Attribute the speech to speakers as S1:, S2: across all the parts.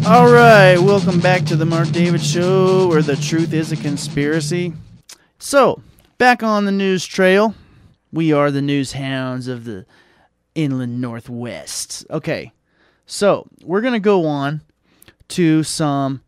S1: All right, welcome back to the Mark David Show, where the truth is a conspiracy. So, back on the news trail, we are the news hounds of the inland northwest. Okay, so we're going to go on to some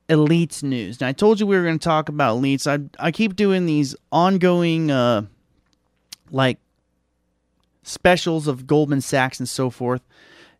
S1: elites news. Now, I told you we were going to talk about elites. I keep doing these ongoing, specials of Goldman Sachs and so forth.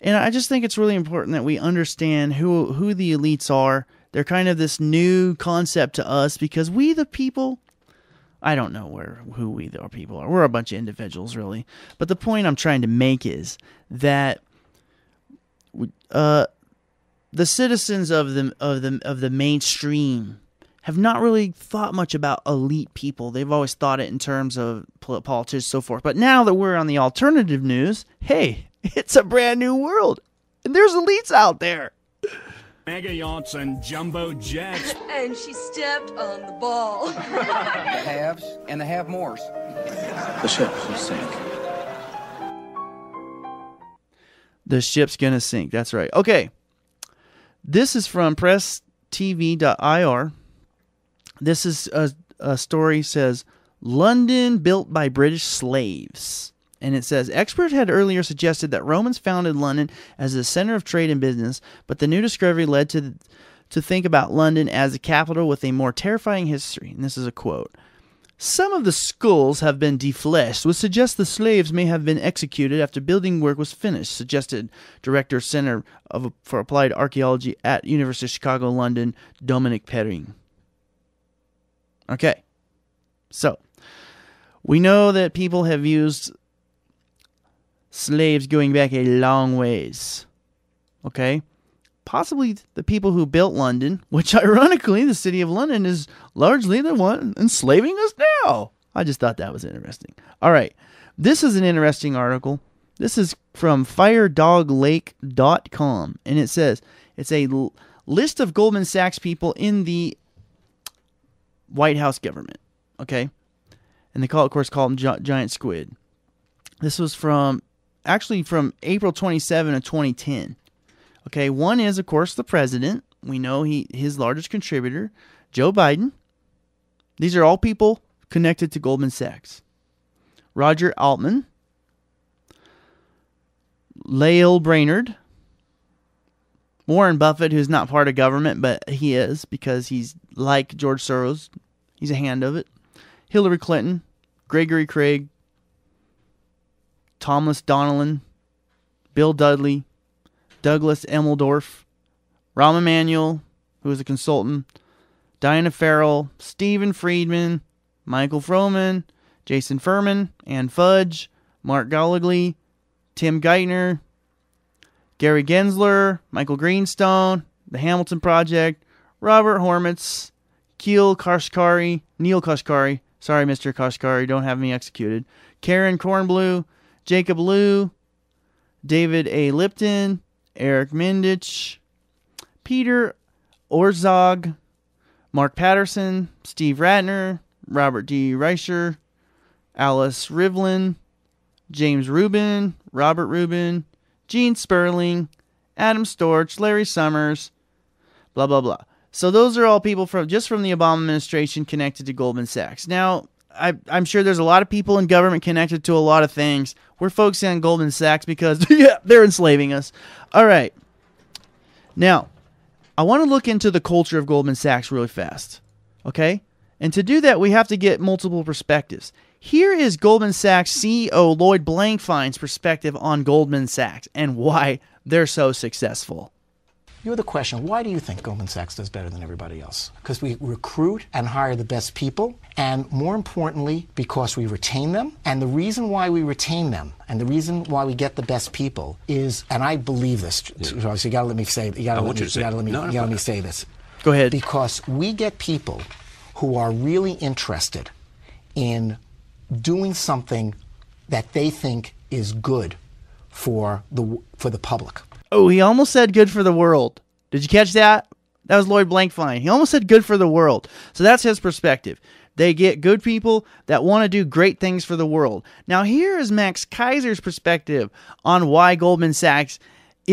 S1: And I just think it's really important that we understand who the elites are. They're kind of this new concept to us because we the people, I don't know who we the people are. We're a bunch of individuals, really. But the point I'm trying to make is that the citizens of the mainstream have not really thought much about elite people. They've always thought it in terms of politics and so forth. But now that we're on the alternative news, hey, it's a brand new world. And there's elites out there.
S2: Mega yachts and jumbo jets.
S3: And she stepped on the ball.
S4: The haves and the have-mores.
S5: The ship will sink.
S1: The ship's gonna sink. That's right. Okay. This is from presstv.ir. This is a story says, London built by British slaves. And it says, experts had earlier suggested that Romans founded London as a center of trade and business, but the new discovery led to think about London as a capital with a more terrifying history. And this is a quote. Some of the skulls have been defleshed, which suggests the slaves may have been executed after building work was finished, suggested Director Center for Applied Archaeology at University of Chicago, London, Dominic Perring. Okay, so we know that people have used slaves going back a long ways. Okay? Possibly the people who built London, which ironically the city of London is largely the one enslaving us now. I just thought that was interesting. All right. This is an interesting article. This is from firedoglake.com. And it says, it's a list of Goldman Sachs people in the White House government. Okay? And they call them giant squid. This was from April 27 of 2010. Okay, one is, of course, the president. We know his largest contributor, Joe Biden. These are all people connected to Goldman Sachs. Roger Altman. Lael Brainerd. Warren Buffett, who's not part of government, but he is because he's like George Soros. He's a hand of it. Hillary Clinton. Gregory Craig. Thomas Donilon, Bill Dudley, Douglas Emmeldorf, Rahm Emanuel, who is a consultant, Diana Farrell, Stephen Friedman, Michael Froman, Jason Furman, Ann Fudge, Mark Gallagly, Tim Geithner, Gary Gensler, Michael Greenstone, The Hamilton Project, Robert Hormats, Neil Kashkari, sorry Mr. Kashkari, don't have me executed, Karen Kornblue, Jacob Liu, David A. Lipton, Eric Mindich, Peter Orzog, Mark Patterson, Steve Ratner, Robert D. Reicher, Alice Rivlin, James Rubin, Robert Rubin, Gene Sperling, Adam Storch, Larry Summers, blah, blah, blah. So those are all people from the Obama administration connected to Goldman Sachs. Now, I'm sure there's a lot of people in government connected to a lot of things. We're focusing on Goldman Sachs because, yeah, they're enslaving us. All right. Now, I want to look into the culture of Goldman Sachs really fast. Okay? And to do that, we have to get multiple perspectives. Here is Goldman Sachs CEO Lloyd Blankfein's perspective on Goldman Sachs and why they're so successful.
S6: You're the question, why do you think Goldman Sachs does better than everybody else? Because we recruit and hire the best people, and more importantly, because we retain them. And the reason why we retain them, and the reason why we get the best people is, and I believe this, so you gotta let me say, you gotta let me say this.
S1: Go ahead.
S6: Because we get people who are really interested in doing something that they think is good for the public.
S1: Oh, he almost said good for the world. Did you catch that? That was Lloyd Blankfein. He almost said good for the world. So that's his perspective. They get good people that want to do great things for the world. Now here is Max Kaiser's perspective on why Goldman Sachs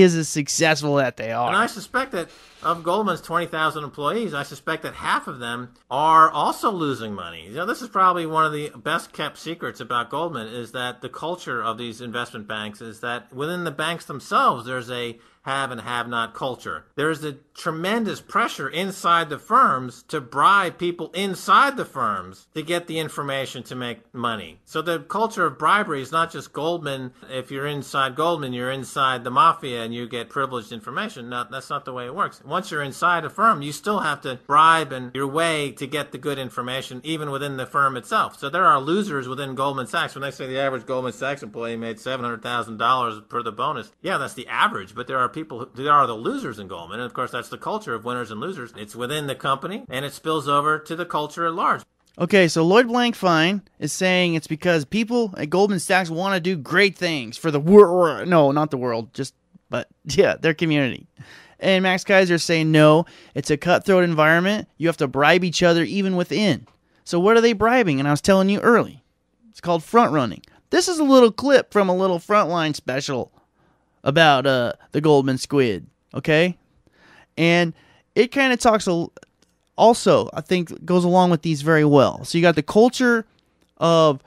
S1: is as successful that they are.
S7: And I suspect that of Goldman's 20,000 employees, I suspect that half of them are also losing money. You know, this is probably one of the best kept secrets about Goldman, is that the culture of these investment banks is that within the banks themselves, there's a have and have not culture. There's a tremendous pressure inside the firms to bribe people inside the firms to get the information to make money. So the culture of bribery is not just Goldman. If you're inside Goldman, you're inside the mafia and you get privileged information. No, that's not the way it works. Once you're inside a firm, you still have to bribe and your way to get the good information, even within the firm itself. So there are losers within Goldman Sachs. When they say the average Goldman Sachs employee made $700,000 per the bonus, yeah, that's the average, but there are people, there are the losers in Goldman, and of course that's the culture of winners and losers. It's within the company, and it spills over to the culture at large.
S1: Okay, so Lloyd Blankfein is saying it's because people at Goldman Sachs want to do great things for the world. No, not the world, but their community. And Max Kaiser is saying, no, it's a cutthroat environment. You have to bribe each other even within. So what are they bribing? And I was telling you early. It's called front running. This is a little clip from a little Frontline special about the Goldman Squid, okay? And it kind of talks also, I think, goes along with these very well. So you got the culture of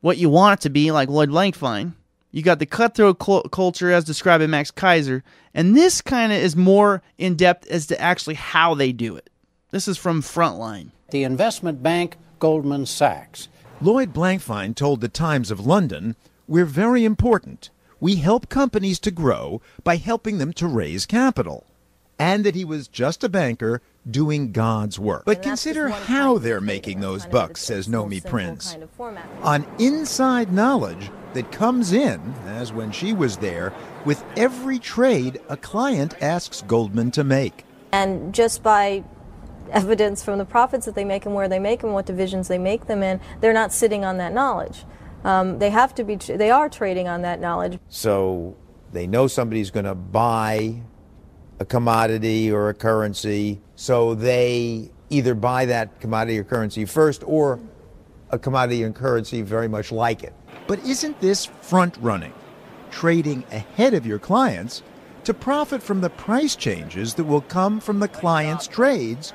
S1: what you want it to be, like Lloyd Blankfein. You got the cutthroat culture as described by Max Kaiser. And this kind of is more in-depth as to actually how they do it. This is from Frontline.
S8: The investment bank Goldman Sachs.
S9: Lloyd Blankfein told the Times of London, "We're very important. We help companies to grow by helping them to raise capital." And that he was just a banker doing God's work. But consider how they're making those bucks, says Nomi Prince. On inside knowledge that comes in, as when she was there, with every trade a client asks Goldman to make.
S10: And just by evidence from the profits that they make and where they make them, what divisions they make them in, they're not sitting on that knowledge. They have to be. They are trading on that knowledge.
S11: So they know somebody's going to buy a commodity or a currency, so they either buy that commodity or currency first, or a commodity and currency very much like it.
S9: But isn't this front running, trading ahead of your clients to profit from the price changes that will come from the client's trades,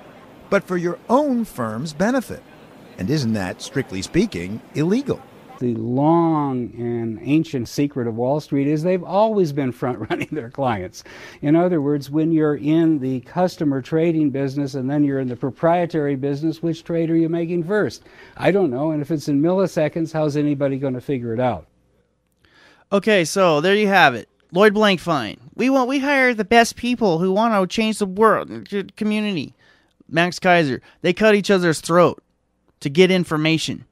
S9: but for your own firm's benefit? And isn't that, strictly speaking, illegal?
S12: The long and ancient secret of Wall Street is they've always been front-running their clients. In other words, when you're in the customer trading business and then you're in the proprietary business, which trade are you making first? I don't know, and if it's in milliseconds, how's anybody going to figure it out?
S1: Okay, so there you have it. Lloyd Blankfein. We hire the best people who want to change the world, community. Max Kaiser. They cut each other's throat to get information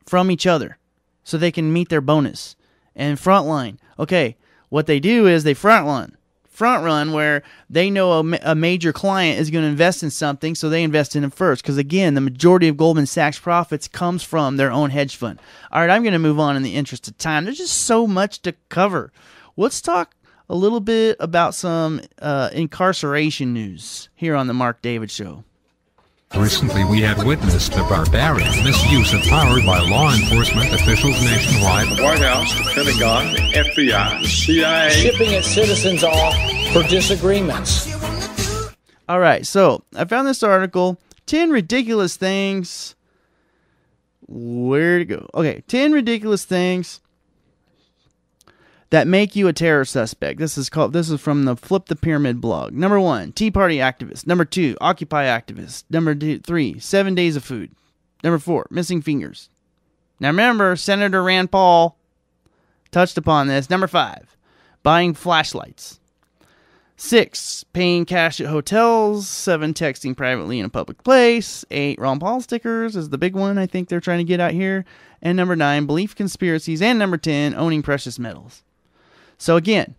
S1: from each other, so they can meet their bonus. And Frontline, okay, what they do is they front run where they know a major client is going to invest in something, so they invest in it first. Because again, the majority of Goldman Sachs profits comes from their own hedge fund. All right, I'm going to move on in the interest of time. There's just so much to cover. Let's talk a little bit about some incarceration news here on the Mark David Show.
S13: Recently, we had witnessed the barbaric misuse of power by law enforcement officials nationwide.
S14: The White House, the Pentagon, the FBI, the CIA.
S8: Shipping its citizens off for disagreements.
S1: All right, so I found this article, 10 ridiculous things. Where to go? Okay, 10 ridiculous things that make you a terror suspect. This is from the Flip the Pyramid blog. Number 1, Tea Party activist. Number 2, Occupy activist. Number 3, 7 days of food. Number 4, missing fingers. Now remember, Senator Rand Paul touched upon this. Number 5, buying flashlights. 6, paying cash at hotels. 7, texting privately in a public place. 8, Ron Paul stickers is the big one I think they're trying to get out here. And number 9, belief conspiracies. And number 10, owning precious metals. So again,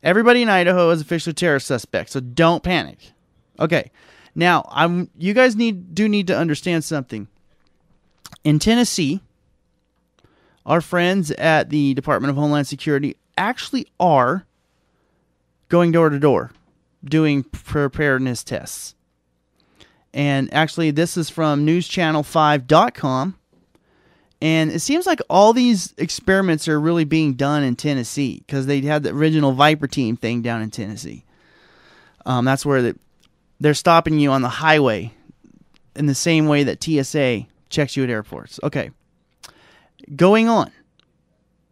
S1: everybody in Idaho is officially a terror suspect, so don't panic. Okay, now you guys do need to understand something. In Tennessee, our friends at the Department of Homeland Security actually are going door to door doing preparedness tests. And actually, this is from newschannel5.com. And it seems like all these experiments are really being done in Tennessee because they had the original Viper team thing down in Tennessee. That's where they're stopping you on the highway in the same way that TSA checks you at airports. Okay. Going on.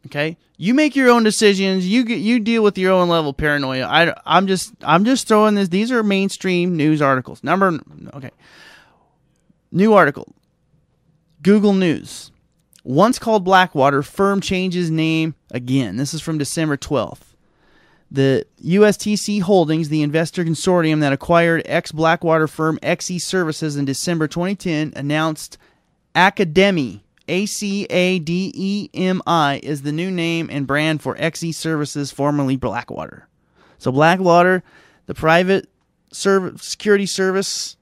S1: Okay. You make your own decisions. You deal with your own level of paranoia. I'm just throwing this. These are mainstream news articles. Okay. New article. Google News. Once called Blackwater, firm changes name again. This is from December 12th. The USTC Holdings, the investor consortium that acquired ex-Blackwater firm XE Services in December 2010, announced Academy, ACADEMI, is the new name and brand for XE Services, formerly Blackwater. So Blackwater, the private security service,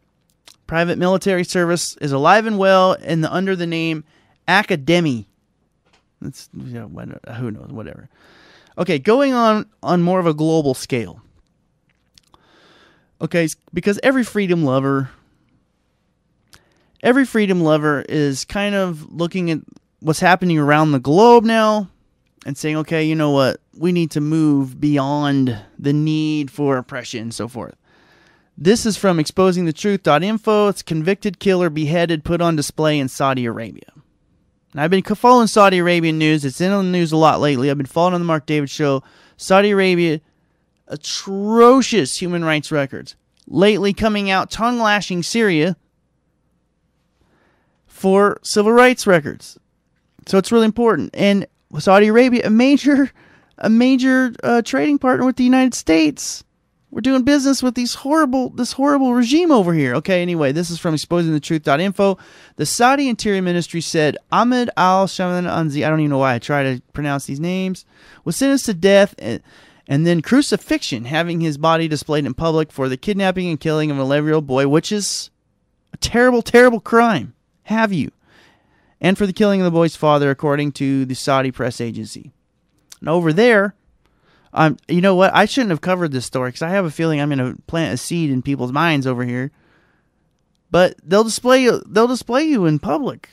S1: private military service, is alive and well under the name Academy. That's, who knows, whatever. Okay, going on more of a global scale. Okay, because every freedom lover is kind of looking at what's happening around the globe now and saying, okay, you know what? We need to move beyond the need for oppression and so forth. This is from exposingthetruth.info. It's convicted killer beheaded, put on display in Saudi Arabia. And I've been following Saudi Arabian news. It's in the news a lot lately. I've been following on the Mark David Show. Saudi Arabia, atrocious human rights records. Lately coming out, tongue-lashing Syria for civil rights records. So it's really important. And Saudi Arabia, a major trading partner with the United States. We're doing business with this horrible regime over here. Okay, anyway, this is from exposingthetruth.info. The Saudi Interior Ministry said Ahmed al-Shaman Anzi, I don't even know why I try to pronounce these names, was sentenced to death and then crucifixion, having his body displayed in public for the kidnapping and killing of an 11-year-old boy, which is a terrible, terrible crime. Have you? And for the killing of the boy's father, according to the Saudi press agency. And over there, you know what? I shouldn't have covered this story because I have a feeling I'm going to plant a seed in people's minds over here. But they'll display you in public.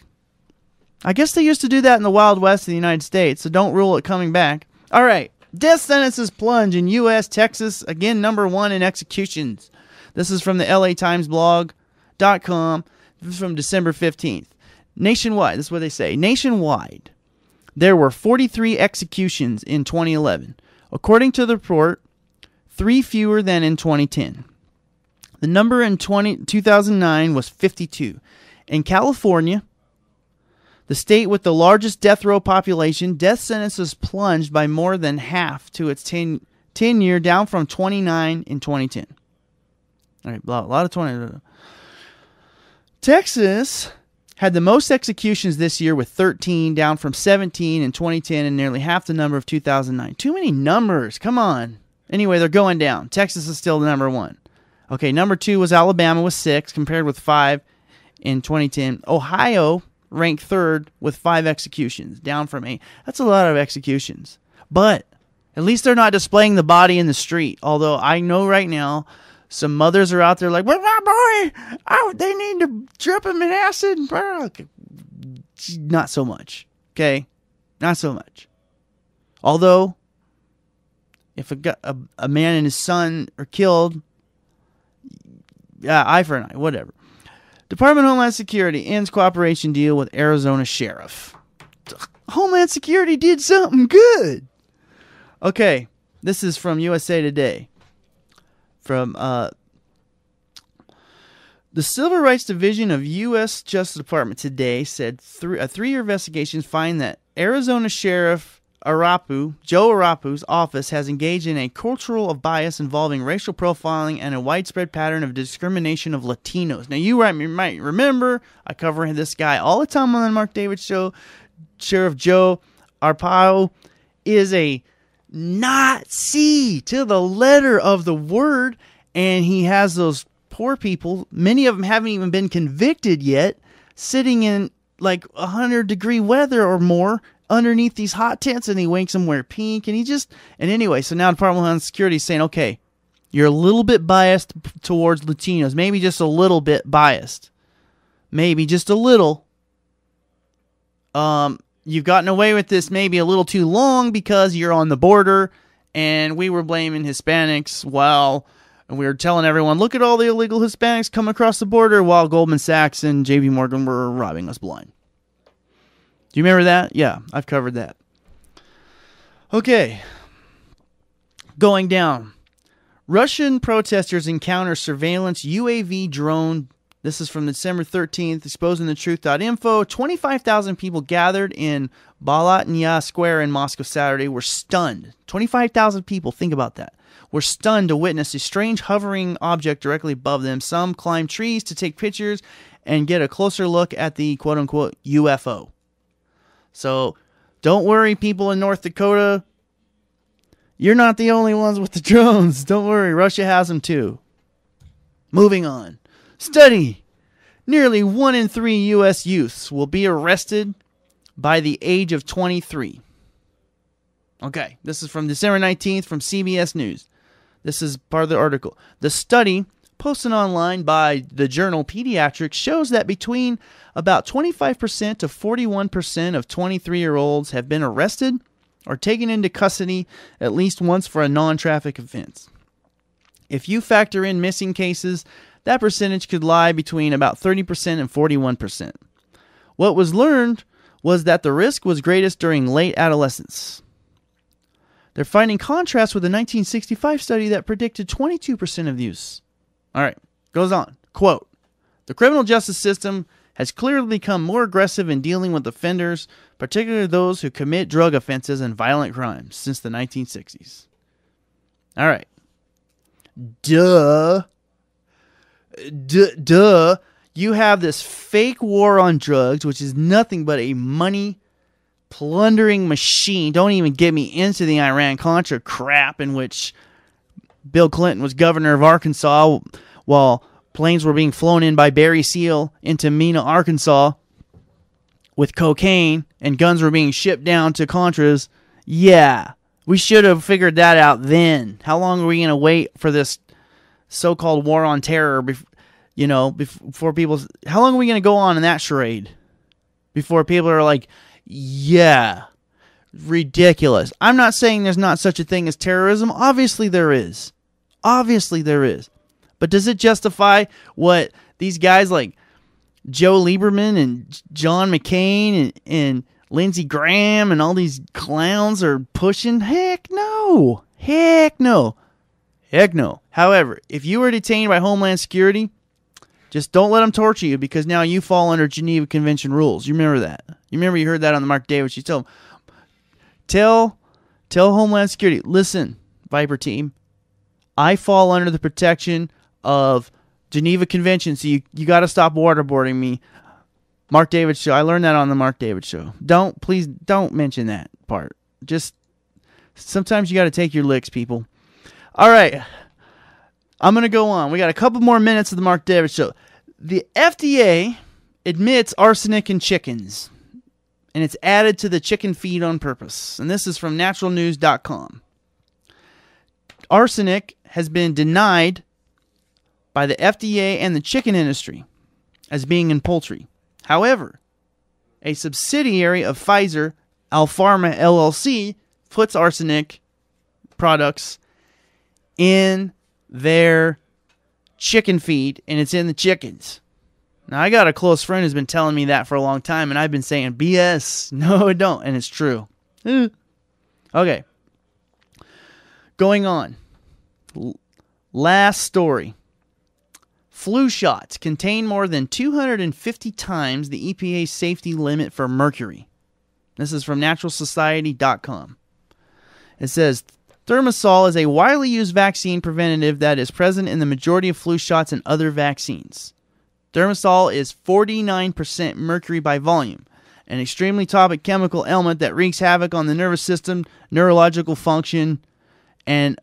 S1: I guess they used to do that in the Wild West of the United States, so don't rule it coming back. All right. Death sentences plunge in U.S., Texas, again, #1 in executions. This is from the LATimesblog.com. This is from December 15th. Nationwide, this is what they say. Nationwide, there were 43 executions in 2011. According to the report, 3 fewer than in 2010. The number in 2009 was 52. In California, the state with the largest death row population, death sentences plunged by more than half to its 10-year, down from 29 in 2010. All right, a lot of 20. Texas had the most executions this year with 13, down from 17 in 2010 and nearly half the number of 2009. Too many numbers. Come on. Anyway, they're going down. Texas is still the #1. Okay, #2 was Alabama with 6, compared with 5 in 2010. Ohio ranked 3rd with 5 executions, down from 8. That's a lot of executions. But at least they're not displaying the body in the street. Although I know right now some mothers are out there like, "Where's my boy? Oh, they need to drip him in acid." Not so much. Okay? Not so much. Although, if a man and his son are killed, eye for an eye, whatever. Department of Homeland Security ends cooperation deal with Arizona sheriff. Homeland Security did something good. Okay, this is from USA Today. From the Civil Rights Division of U.S. Justice Department today said a 3-year investigation find that Arizona Sheriff Joe Arapu's office has engaged in a cultural of bias involving racial profiling and a widespread pattern of discrimination of Latinos. Now, you might remember, I cover this guy all the time on the Mark David Show. Sheriff Joe Arpaio is a Nazi to the letter of the word, and he has those poor people, many of them haven't even been convicted yet, sitting in like 100-degree weather or more underneath these hot tents, and he makes them wear pink, and anyway, so now Department of Homeland Security is saying, okay, you're a little bit biased towards Latinos, maybe just a little bit biased, maybe just a little. you've gotten away with this maybe a little too long because you're on the border, and we were blaming Hispanics while we were telling everyone, look at all the illegal Hispanics coming across the border, while Goldman Sachs and JP Morgan were robbing us blind. Do you remember that? Yeah, I've covered that. Okay. Going down. Russian protesters encounter surveillance UAV drone. This is from December 13th, exposing the truth.info. 25,000 people gathered in Balatnya Square in Moscow Saturday were stunned. 25,000 people, think about that, were stunned to witness a strange hovering object directly above them. Some climbed trees to take pictures and get a closer look at the quote-unquote UFO. So don't worry, people in North Dakota. You're not the only ones with the drones. Don't worry, Russia has them too. Moving on. Study. Nearly 1 in 3 U.S. youths will be arrested by the age of 23. Okay, this is from December 19th from CBS News. This is part of the article. The study, posted online by the journal Pediatrics, shows that between about 25% to 41% of 23-year-olds have been arrested or taken into custody at least once for a non-traffic offense. If you factor in missing cases, that percentage could lie between about 30% and 41%. What was learned was that the risk was greatest during late adolescence. They're finding contrast with a 1965 study that predicted 22% of use. All right, goes on. Quote, the criminal justice system has clearly become more aggressive in dealing with offenders, particularly those who commit drug offenses and violent crimes, since the 1960s. All right. Duh. You have this fake war on drugs, which is nothing but a money plundering machine. Don't even get me into the Iran-Contra crap in which Bill Clinton was governor of Arkansas while planes were being flown in by Barry Seal into Mena, Arkansas with cocaine, and guns were being shipped down to Contras. Yeah, we should have figured that out then. How long are we going to wait for this so-called war on terror, before people... How long are we going to go on in that charade before people are like, yeah, ridiculous? I'm not saying there's not such a thing as terrorism. Obviously there is. But does it justify what these guys like Joe Lieberman and John McCain and Lindsey Graham and all these clowns are pushing? Heck no. However, if you were detained by Homeland Security, just don't let them torture you, because now you fall under Geneva Convention rules. You remember that? You heard that on the Mark David. You tell Homeland Security, listen, Viper team, I fall under the protection of Geneva Convention, so you got to stop waterboarding me. Mark David Show. I learned that on the Mark David Show. Please don't mention that part. Just sometimes you got to take your licks, people. All right. I'm going to go on. We got a couple more minutes of the Mark David Show. The FDA admits arsenic in chickens, and it's added to the chicken feed on purpose. And this is from naturalnews.com. Arsenic has been denied by the FDA and the chicken industry as being in poultry. However, a subsidiary of Pfizer, Alpharma LLC, puts arsenic products in their chicken feed, and it's in the chickens. Now, I got a close friend who's been telling me that for a long time, and I've been saying, BS, no, it don't, and it's true. Okay. Going on. Last story. Flu shots contain more than 250 times the EPA safety limit for mercury. This is from naturalsociety.com. It says, Thimerosal is a widely used vaccine preventative that is present in the majority of flu shots and other vaccines. Thimerosal is 49% mercury by volume, an extremely toxic chemical element that wreaks havoc on the nervous system, neurological function, and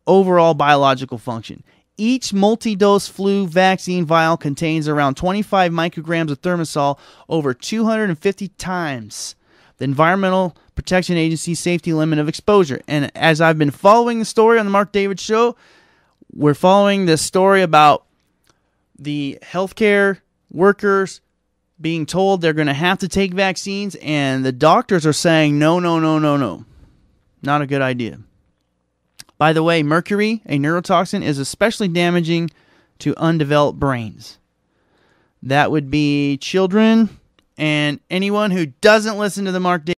S1: overall biological function. Each multi-dose flu vaccine vial contains around 25 micrograms of Thimerosal, over 250 times the Environmental Protection Agency safety limit of exposure. And as I've been following the story on the Mark David Show, we're following this story about the healthcare workers being told they're going to have to take vaccines, and the doctors are saying, no. Not a good idea. By the way, mercury, a neurotoxin, is especially damaging to undeveloped brains. That would be children and anyone who doesn't listen to the Mark